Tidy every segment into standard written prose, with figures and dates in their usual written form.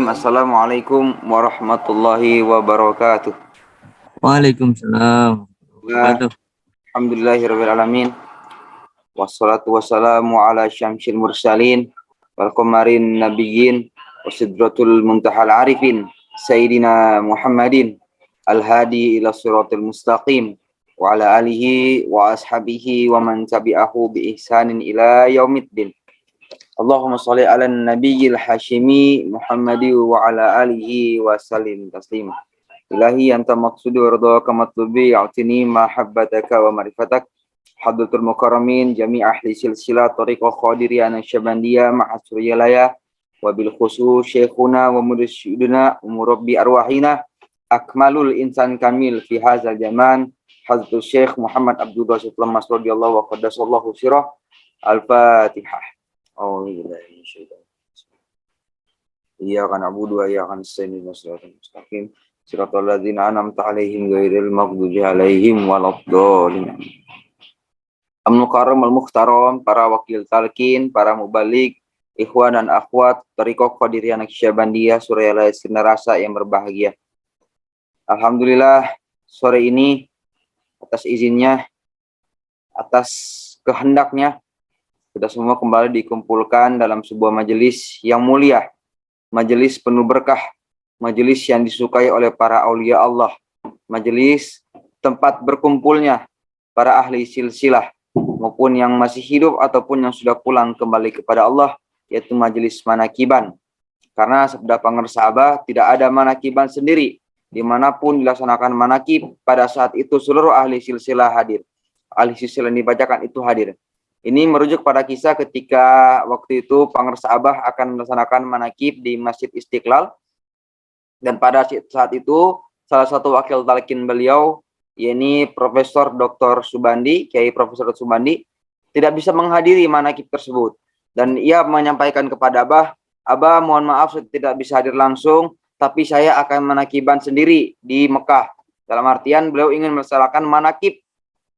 Assalamualaikum warahmatullahi wabarakatuh. Waalaikumsalam Ya, warahmatullahi wabarakatuh. alhamdulillahirabbil alamin. Wassalatu wassalamu ala syamsil mursalin wal qamarin nabiyyin wasidratul muntahal arifin sayyidina Muhammadin al-hadi ila siratal mustaqim wa ala alihi wa ashabihi wa man tabi'ahu bi ihsanin ila yaumiddin. Allahumma shalli ala nabiyil hashimi Muhammadi wa ala alihi wa sallim taslima. Ilahi anta maqsudi wa ridhaka matlubi a'tini mahabbataka wa marifatak hadratul mukarramin jami' ahli silsilah tariqah qadiriyah nasyabandiyah ma'asuriyalaya wa bil khusus syekhuna wa mursyiduna wa murabbi arwahina akmalul insan kamil fi hadzal zaman hadratul syekh Muhammad Abdul Basit Lemas radhiyallahu wa qaddasallahu sirah. Al-Fatihah. Iyyaka na'budu wa iyyaka nasta'in ihdinas siratal mustaqim siratal ladzina an'amta 'alaihim ghairil maghdubi 'alaihim waladdallin. Al-Mukarram al-Mukhtaram, para wakil talqin, para mubalik, ikhwan dan akhwat Thariqah Qadiriyah Naqsyabandiyah Suralaya Sinarasa yang berbahagia. Alhamdulillah sore ini atas izinnya, atas kehendaknya kita semua kembali dikumpulkan dalam sebuah majelis yang mulia, majelis penuh berkah, majelis yang disukai oleh para aulia Allah, majelis tempat berkumpulnya para ahli silsilah maupun yang masih hidup ataupun yang sudah pulang kembali kepada Allah, yaitu majelis manakiban. Karena sabda Pangersa Abah, tidak ada manakiban sendiri. Dimanapun dilaksanakan manakib, pada saat itu seluruh ahli silsilah hadir. Ahli silsilah yang dibacakan itu hadir. Ini merujuk pada kisah ketika waktu itu Pangersa Abah akan melaksanakan manakib di Masjid Istiqlal. Dan pada saat itu salah satu wakil talqin beliau, yakni Profesor Dr. Subandi, Kiai Profesor Subandi, tidak bisa menghadiri manakib tersebut. Dan ia menyampaikan kepada Abah, mohon maaf saya tidak bisa hadir langsung, tapi saya akan manakiban sendiri di Mekah. Dalam artian beliau ingin melaksanakan manakib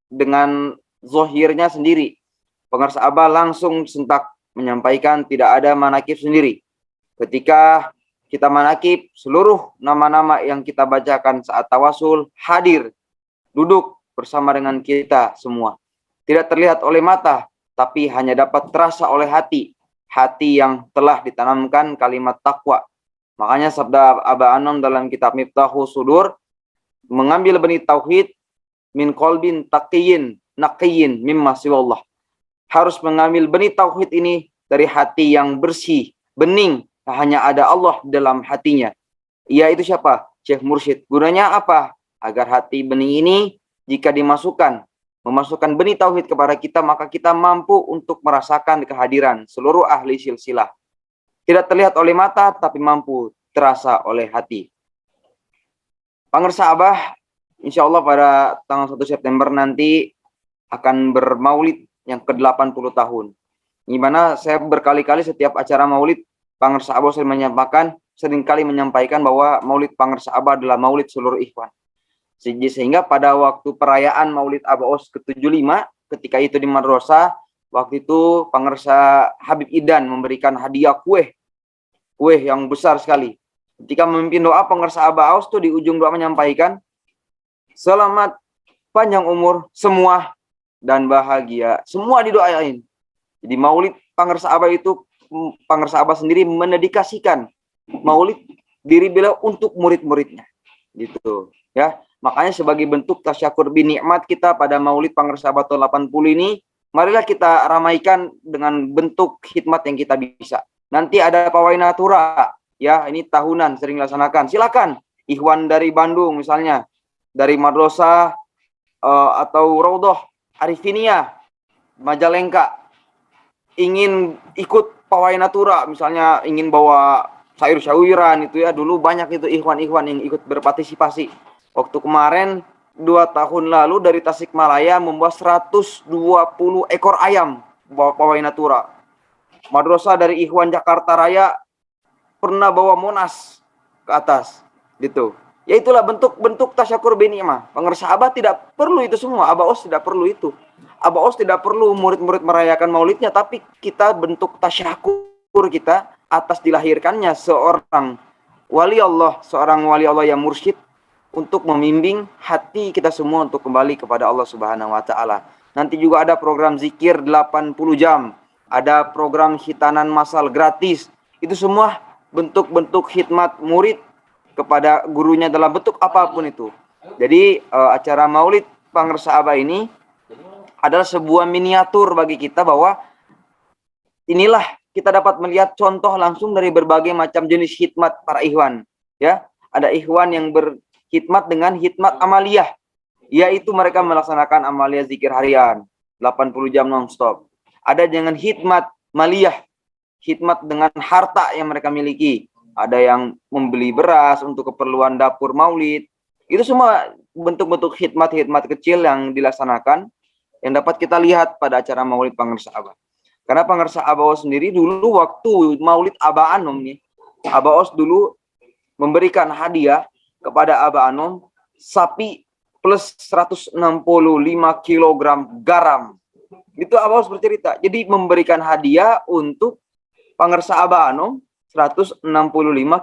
dengan zohirnya sendiri. Pangersa Abah langsung sentak menyampaikan tidak ada manakib sendiri. Ketika kita manakib, seluruh nama-nama yang kita bacakan saat tawasul hadir, duduk bersama dengan kita semua. Tidak terlihat oleh mata, tapi hanya dapat terasa oleh hati. Hati yang telah ditanamkan kalimat takwa. Makanya sabda Aba Anom dalam kitab Miftahus Sudur, mengambil benih tauhid min qalbin taqiyyin naqiyyin mimma siwallah. Harus mengambil benih tauhid ini dari hati yang bersih, bening, hanya ada Allah dalam hatinya. Ia itu siapa? Syekh Mursyid. Gunanya apa? Agar hati benih ini jika memasukkan benih tauhid kepada kita, maka kita mampu untuk merasakan kehadiran seluruh ahli silsilah. Tidak terlihat oleh mata, tapi mampu terasa oleh hati. Pangersa Abah, insya Allah pada tanggal 1 September nanti akan bermaulid yang ke-80 tahun. Di mana saya berkali-kali setiap acara maulid, Pangersa Abah seringkali menyampaikan bahwa maulid Pangersa Abah adalah maulid seluruh ikhwan. Sehingga pada waktu perayaan Maulid Abaos ke-75, ketika itu di madrasah, waktu itu Pangersa Habib Idan memberikan hadiah kue yang besar sekali. Ketika memimpin doa, Pangersa Abaos itu di ujung doa menyampaikan, selamat panjang umur semua dan bahagia. Semua didoain. Jadi Maulid Pangersa Abah itu, Pangersa Abah sendiri mendedikasikan Maulid diri beliau untuk murid-muridnya. Gitu ya. Makanya sebagai bentuk tasyakur bi nikmat kita pada Maulid Pangersa Abah tahun 80 ini, marilah kita ramaikan dengan bentuk khidmat yang kita bisa. Nanti ada pawai natura, ya ini tahunan sering dilaksanakan. Silakan ikhwan dari Bandung misalnya, dari madrasah atau Raudhah Arifiniah Majalengka ingin ikut pawai natura, misalnya ingin bawa sayur-sayuran itu ya, dulu banyak itu ikhwan-ikhwan yang ikut berpartisipasi. Waktu kemarin 2 tahun lalu dari Tasikmalaya membawa 120 ekor ayam bawa pawai natura. Madrasah dari Ikhwan Jakarta Raya pernah bawa Monas ke atas gitu. Ya itulah bentuk tasyakur bi nikmah. Pangersa Abah tidak perlu itu semua, Abaos tidak perlu itu. Abaos tidak perlu murid-murid merayakan maulidnya, tapi kita bentuk tasyakur kita atas dilahirkannya seorang wali Allah, seorang wali Allah yang mursyid untuk membimbing hati kita semua untuk kembali kepada Allah Subhanahu wa taala. Nanti juga ada program zikir 80 jam, ada program khitanan massal gratis. Itu semua bentuk-bentuk khidmat murid kepada gurunya dalam bentuk apapun itu. Jadi acara Maulid Pangersa Abah ini adalah sebuah miniatur bagi kita bahwa inilah kita dapat melihat contoh langsung dari berbagai macam jenis khidmat para ikhwan. Ya, ada ikhwan yang berkhidmat dengan khidmat amaliyah, yaitu mereka melaksanakan amaliyah zikir harian 80 jam nonstop. Ada dengan khidmat maliyah, khidmat dengan harta yang mereka miliki. Ada yang membeli beras untuk keperluan dapur maulid. Itu semua bentuk-bentuk khidmat-khidmat kecil yang dilaksanakan yang dapat kita lihat pada acara Maulid Pangersa Abah. Karena Pangersa Abah sendiri dulu waktu Maulid Abah Anom nih, Abah Os dulu memberikan hadiah kepada Abah Anom sapi plus 165 kilogram garam. Itu Abah Os bercerita. Jadi memberikan hadiah untuk Pangersa Abah Anom 165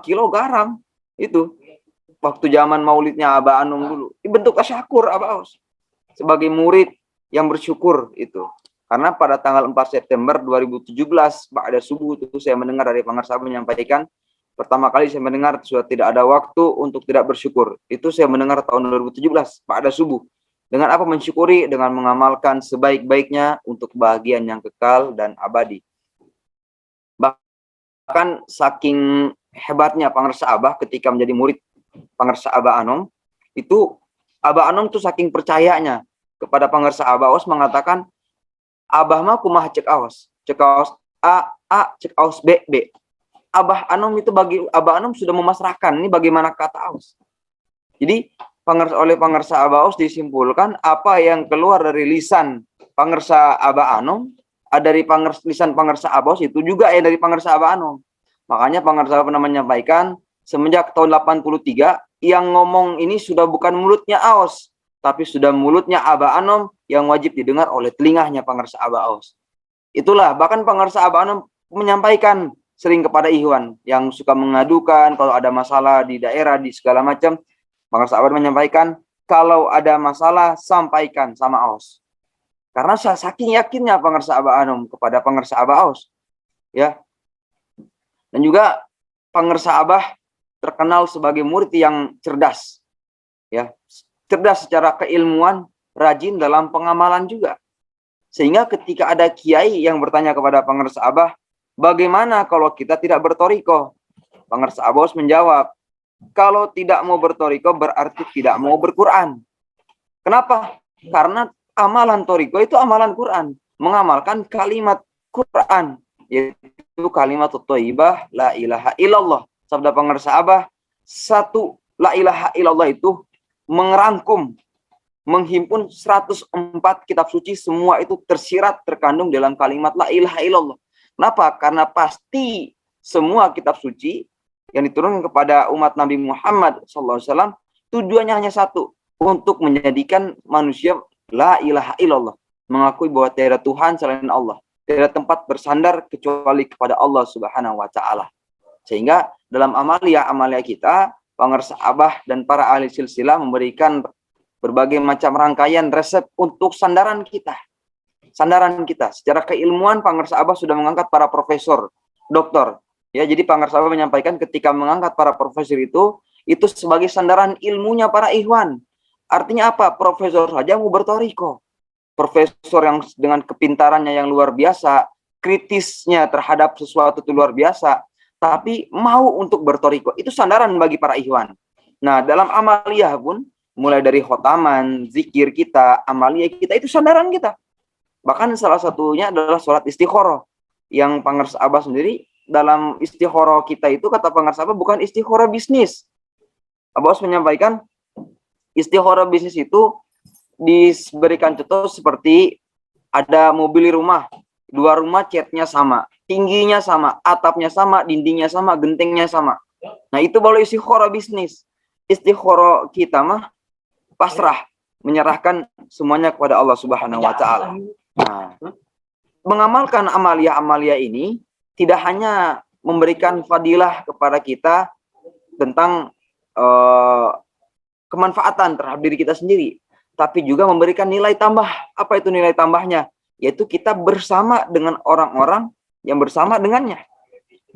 kilo garam. Itu waktu zaman maulidnya Abah Anom dulu. Bentuk tasyakur Abah Os sebagai murid yang bersyukur itu. Karena pada tanggal 4 September 2017 pada subuh itu saya mendengar dari Pangersa Abah menyampaikan, pertama kali saya mendengar sudah tidak ada waktu untuk tidak bersyukur. Itu saya mendengar tahun 2017 pada subuh. Dengan apa mensyukuri? Dengan mengamalkan sebaik-baiknya untuk kebahagiaan yang kekal dan abadi. Bahkan saking hebatnya Pangersa Abah ketika menjadi murid Pangersa Abah Anom, itu Abah Anom tuh saking percayanya kepada Pangersa Abah Os mengatakan, Abah mah kumaha cek aos A, cek aos B, B. Abah Anom itu bagi Abah Anom sudah memasrahkan ini bagaimana kata aos. Jadi oleh Pangersa Abah Os disimpulkan apa yang keluar dari lisan Pangersa Abah Anom, dari lisan Pangersa Abah Os itu juga ya dari Pangersa Abah Anom. Makanya Pangersa Abah pernah menyampaikan semenjak tahun 83 yang ngomong ini sudah bukan mulutnya Aos, tapi sudah mulutnya Abah Anom yang wajib didengar oleh telinganya Pangersa Abah Os. Itulah bahkan Pangersa Abah Anom menyampaikan sering kepada ikhwan yang suka mengadukan kalau ada masalah di daerah di segala macam. Pangersa Abah menyampaikan kalau ada masalah sampaikan sama Aos. Karena saking yakinnya Pangersa Abah Anom kepada Pangersa Abah Os. Ya. Dan juga Pangersa Abah terkenal sebagai murid yang cerdas. Ya, cerdas secara keilmuan, rajin dalam pengamalan juga. Sehingga ketika ada kiai yang bertanya kepada Pangersa Abah, bagaimana kalau kita tidak bertoriko? Pangersa Abah menjawab, kalau tidak mau bertoriko berarti tidak mau berquran. Kenapa? Karena amalan toriko itu amalan Quran. Mengamalkan kalimat Quran. Yaitu kalimat thayyibah, la ilaha illallah. Sabda Pangersa Abah, satu la ilaha illallah itu mengerangkum, menghimpun 104 kitab suci, semua itu tersirat, terkandung dalam kalimat la ilaha illallah. Kenapa? Karena pasti semua kitab suci yang diturunkan kepada umat Nabi Muhammad SAW tujuannya hanya satu, untuk menjadikan manusia la ilaha illallah, mengakui bahwa tiada Tuhan selain Allah, tiada tempat bersandar kecuali kepada Allah Subhanahu wa taala. Sehingga dalam amalia kita, Pangersa Abah dan para ahli silsilah memberikan berbagai macam rangkaian resep untuk sandaran kita. Sandaran kita. Secara keilmuan Pangersa Abah sudah mengangkat para profesor, doktor. Ya, jadi Pangersa Abah menyampaikan ketika mengangkat para profesor itu sebagai sandaran ilmunya para ikhwan. Artinya apa? Profesor saja mau bertoriko. Profesor yang dengan kepintarannya yang luar biasa, kritisnya terhadap sesuatu itu luar biasa, tapi mau untuk bertoriko. Itu sandaran bagi para ikhwan. Nah, dalam amaliyah pun, mulai dari khotaman, zikir kita, amaliyah kita, itu sandaran kita. Bahkan salah satunya adalah sholat istikharah. Yang Pangersa Abah sendiri, dalam istikharah kita itu, kata Pangersa Abah, bukan istikharah bisnis. Abah menyampaikan, istikharah bisnis itu diberikan contoh seperti ada mobil di rumah, dua rumah catnya sama, tingginya sama, atapnya sama, dindingnya sama, gentengnya sama. Nah, itu baru istikharah bisnis. Istikharah kita mah pasrah, menyerahkan semuanya kepada Allah Subhanahu wa taala. Nah, mengamalkan amalia-amalia ini tidak hanya memberikan fadilah kepada kita tentang kemanfaatan terhadap diri kita sendiri, tapi juga memberikan nilai tambah. Apa itu nilai tambahnya? Yaitu kita bersama dengan orang-orang yang bersama dengannya.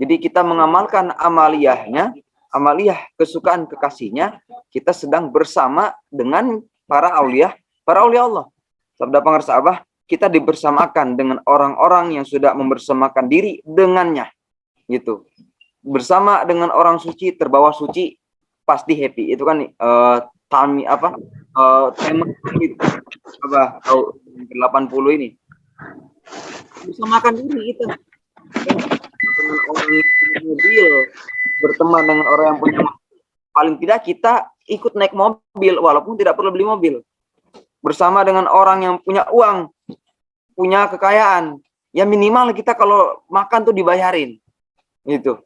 Jadi kita mengamalkan amaliyahnya, amaliyah kesukaan kekasihnya, kita sedang bersama dengan para aulia Allah. Sabda pengarsa Abah, kita dibersamakan dengan orang-orang yang sudah membersamakan diri dengannya. Gitu. Bersama dengan orang suci, terbawa suci, pasti happy. Itu kan tema apa 80 ini. Bersamakan diri itu. Dengan orang yang punya mobil, berteman dengan orang yang punya mobil. Paling tidak kita ikut naik mobil walaupun tidak perlu beli mobil. Bersama dengan orang yang punya uang, punya kekayaan, ya minimal kita kalau makan tuh dibayarin. Gitu.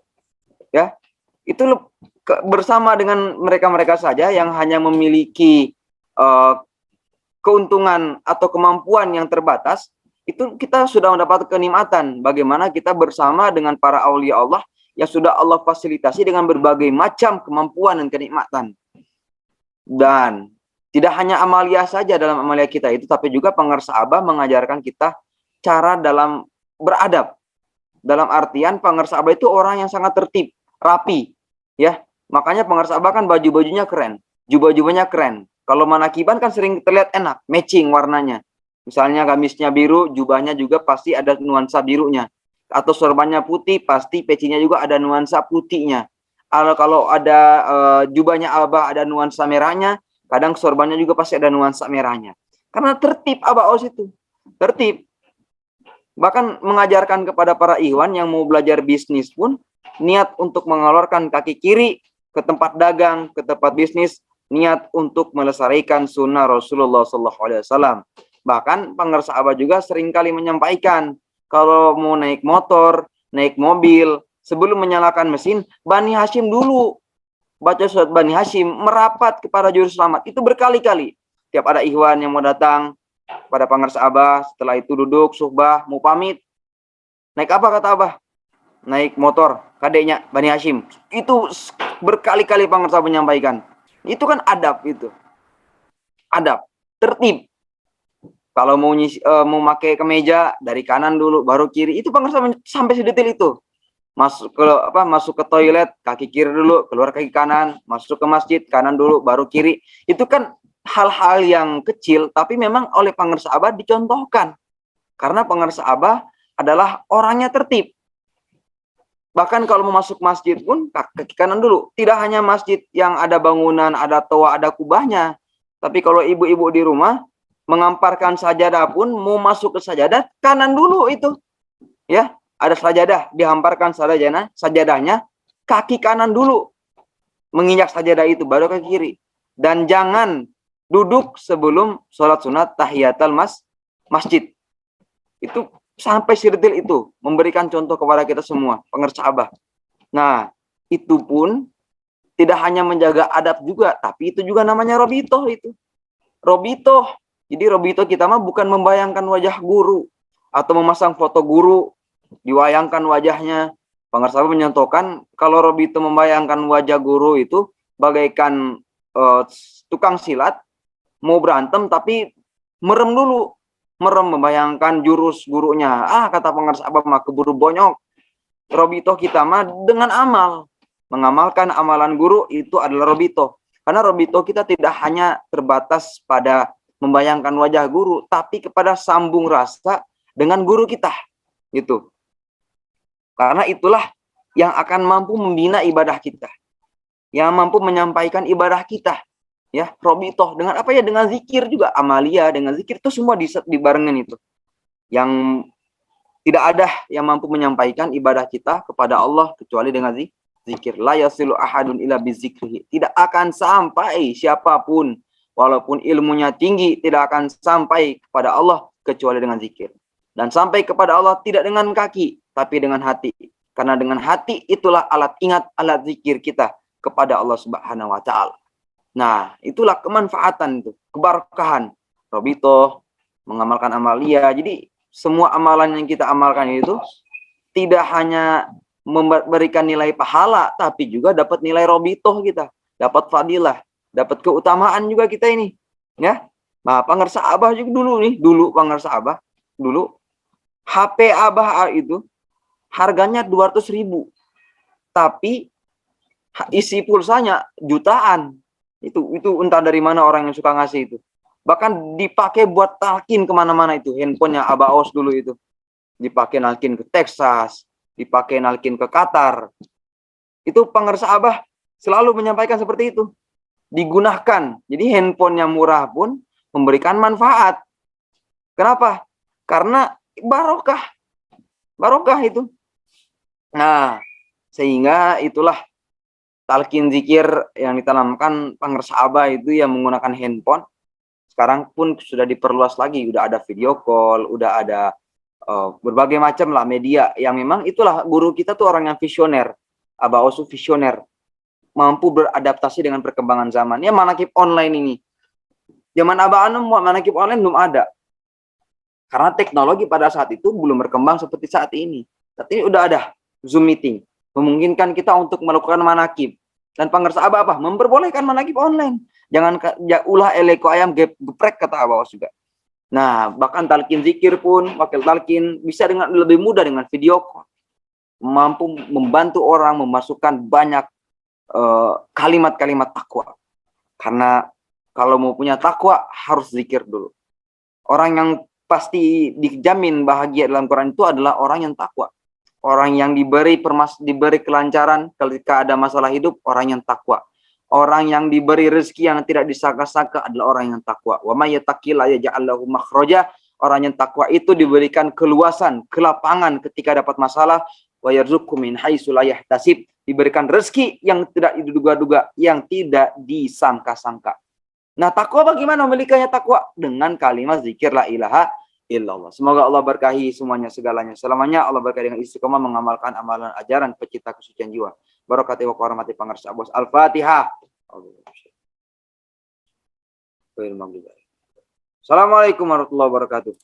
Ya. Itu bersama dengan mereka-mereka saja yang hanya memiliki keuntungan atau kemampuan yang terbatas, itu kita sudah mendapat kenikmatan. Bagaimana kita bersama dengan para aulia Allah yang sudah Allah fasilitasi dengan berbagai macam kemampuan dan kenikmatan. Dan tidak hanya amalia saja dalam amalia kita itu, tapi juga pengarsa Abah mengajarkan kita cara dalam beradab. Dalam artian pengarsa Abah itu orang yang sangat tertib, rapi, ya. Makanya pengarsa Abah kan baju-bajunya keren, jubah-jubahnya keren. Kalau manakiban kan sering terlihat enak, matching warnanya. Misalnya gamisnya biru, jubahnya juga pasti ada nuansa birunya. Atau sorbannya putih, pasti pecinya juga ada nuansa putihnya. Kalau ada jubahnya Abah ada nuansa merahnya, kadang sorbannya juga pasti ada nuansa merahnya. Karena tertib Abah Aus itu. Tertib. Bahkan mengajarkan kepada para ikhwan yang mau belajar bisnis pun, niat untuk mengeluarkan kaki kiri ke tempat dagang, ke tempat bisnis, niat untuk melestarikan sunnah Rasulullah SAW. Bahkan pengarsa Abah juga seringkali menyampaikan, kalau mau naik motor, naik mobil, sebelum menyalakan mesin, Bani Hashim dulu. Baca surat Bani Hashim, merapat kepada juru selamat. Itu berkali-kali. Tiap ada ikhwan yang mau datang pada pengarsa Abah, setelah itu duduk, suhbah, mau pamit. Naik apa kata Abah? Naik motor, kadeknya Bani Hashim. Itu berkali-kali pengarsa menyampaikan. Itu kan adab itu. Adab, tertib. Kalau mau pakai kemeja dari kanan dulu baru kiri, itu pengarsa sampai sedetail itu. Masuk ke toilet kaki kiri dulu, keluar kaki kanan, masuk ke masjid kanan dulu baru kiri. Itu kan hal-hal yang kecil tapi memang oleh pengarsa Abah dicontohkan. Karena pengarsa Abah adalah orangnya tertib. Bahkan kalau mau masuk masjid pun kaki kanan dulu. Tidak hanya masjid yang ada bangunan, ada toa, ada kubahnya. Tapi kalau ibu-ibu di rumah mengamparkan sajadah pun mau masuk ke sajadah kanan dulu itu. Ya, ada sajadah dihamparkan sajadahnya kaki kanan dulu. Menginjak sajadah itu baru ke kiri. Dan jangan duduk sebelum sholat sunat tahiyatul masjid. Itu sampai sedetail itu, memberikan contoh kepada kita semua, pengarsa Abah. Nah, itu pun tidak hanya menjaga adab juga, tapi itu juga namanya robitoh itu. Robitoh. Jadi robitoh kita mah bukan membayangkan wajah guru atau memasang foto guru, diwayangkan wajahnya. Pengarsa Abah menyontohkan kalau robitoh membayangkan wajah guru itu bagaikan tukang silat mau berantem tapi merem dulu. Merem membayangkan jurus gurunya. Kata pengarsa Abah mah keburu bonyok. Robitoh kita mah dengan amal. Mengamalkan amalan guru itu adalah robitoh. Karena robitoh kita tidak hanya terbatas pada membayangkan wajah guru, tapi kepada sambung rasa dengan guru kita. Gitu. Karena itulah yang akan mampu membina ibadah kita. Yang mampu menyampaikan ibadah kita. Ya, robitoh dengan apa ya, dengan zikir juga, amalia dengan zikir itu semua dibarengin itu. Yang tidak ada yang mampu menyampaikan ibadah kita kepada Allah kecuali dengan zikir. La yasilu ahadun illa bizikrihi. Tidak akan sampai siapapun walaupun ilmunya tinggi tidak akan sampai kepada Allah kecuali dengan zikir. Dan sampai kepada Allah tidak dengan kaki tapi dengan hati. Karena dengan hati itulah alat ingat, alat zikir kita kepada Allah Subhanahu wa taala. Nah, itulah kemanfaatan itu, keberkahan. Robito mengamalkan amalia. Jadi semua amalan yang kita amalkan itu tidak hanya memberikan nilai pahala, tapi juga dapat nilai robitoh kita, dapat fadilah, dapat keutamaan juga kita ini, ya. Nah, pangersa Abah juga dulu pangersa Abah, dulu HP Abah itu harganya 200.000, tapi isi pulsanya jutaan. Itu entah dari mana orang yang suka ngasih itu. Bahkan dipakai buat talkin kemana-mana itu. Handphonenya Abah Os dulu itu. Dipakai nalkin ke Texas. Dipakai nalkin ke Qatar. Itu pangersa Abah selalu menyampaikan seperti itu. Digunakan. Jadi handphonenya murah pun memberikan manfaat. Kenapa? Karena barokah. Barokah itu. Nah, sehingga itulah talqin zikir yang ditanamkan pangersa Abah itu yang menggunakan handphone. Sekarang pun sudah diperluas lagi, udah ada video call, udah ada berbagai macam lah media yang memang itulah guru kita tuh orang yang visioner. Abah Osu visioner, mampu beradaptasi dengan perkembangan zaman. Ya manakib online ini. Zaman Abah Anum manakib online belum ada. Karena teknologi pada saat itu belum berkembang seperti saat ini. Saat ini udah ada Zoom meeting, memungkinkan kita untuk melakukan manakib. Dan pangersa Abah apa? Memperbolehkan manakib online. Jangan ulah eleko ayam geprek kata Abah juga. Nah, bahkan talqin zikir pun, wakil talqin bisa dengan lebih mudah dengan video call. Mampu membantu orang memasukkan banyak kalimat-kalimat takwa. Karena kalau mau punya takwa harus zikir dulu. Orang yang pasti dijamin bahagia dalam Quran itu adalah orang yang takwa. Orang yang diberi kelancaran ketika ada masalah hidup, orang yang takwa. Orang yang diberi rezeki yang tidak disangka-sangka adalah orang yang takwa. Wa may yattaqilla yaj'al lahu makhraja. Orang yang takwa itu diberikan keluasan, kelapangan ketika dapat masalah. Wa yarzuqhu min haitsu la yahtasib. Diberikan rezeki yang tidak diduga-duga, yang tidak disangka-sangka. Nah, takwa bagaimana memilikinya takwa? Dengan kalimat zikir la ilaha illallah. Semoga Allah berkahi semuanya segalanya. Selamanya Allah berkahi dengan istiqomah mengamalkan amalan ajaran pecinta kesucian jiwa. Barakati wa rahmati pangarsa bos. Al-Fatihah. Assalamualaikum warahmatullahi wabarakatuh.